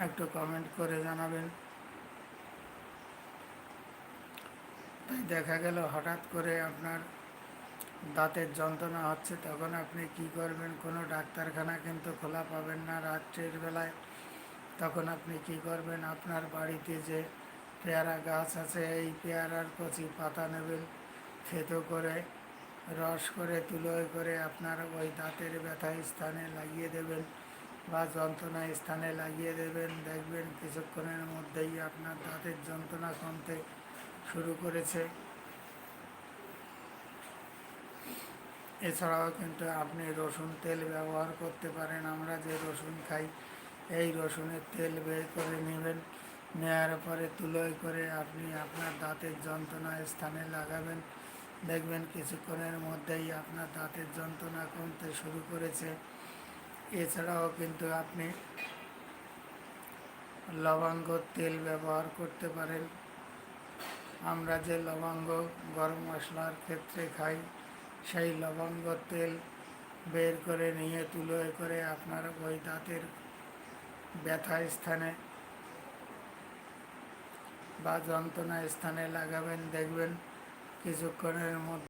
একটু কমেন্ট করে জানাবেন। তাই দেখা গেল হঠাৎ করে আপনার দাঁতের যন্ত্রণা হচ্ছে, তখন আপনি কি করবেন? কোনো ডাক্তারখানা কিন্তু খোলা পাবেন না রাত্রের বেলায়। তখন আপনি কি করবেন? আপনার বাড়িতে যে পেয়ারা গাছ আছে, এই পেয়ারার কচি পাতা নেবেন, থেতো করে রস করে তুলোয় করে আপনার ওই দাঁতের ব্যথা স্থানে লাগিয়ে দেবেন বা যন্ত্রণা স্থানে লাগিয়ে দেবেন। দেখবেন কিছুক্ষণের মধ্যেই আপনার দাঁতের যন্ত্রণা কমতে শুরু করেছে। এছাড়াও কিন্তু আপনি রসুন তেল ব্যবহার করতে পারেন। আমরা যে রসুন খাই, এই রসুনের তেল বের করে নেবেন, নেওয়ার পরে তুলোয় করে আপনি আপনার দাঁতের যন্ত্রণা স্থানে লাগাবেন। দেখবেন কিছুক্ষণের মধ্যেই আপনার দাঁতের যন্ত্রণা কমতে শুরু করেছে। এছাড়াও কিন্তু আপনি লবঙ্গ তেল ব্যবহার করতে পারেন। আমরা যে লবঙ্গ গরম মশলার ক্ষেত্রে খাই, সেই লবঙ্গ তেল বের করে নিয়ে তুলোয় করে আপনার ওই দাঁতের ব্যথা স্থানে বা যন্ত্রণা স্থানে লাগাবেন। দেখবেন কিছুক্ষণের মধ্যে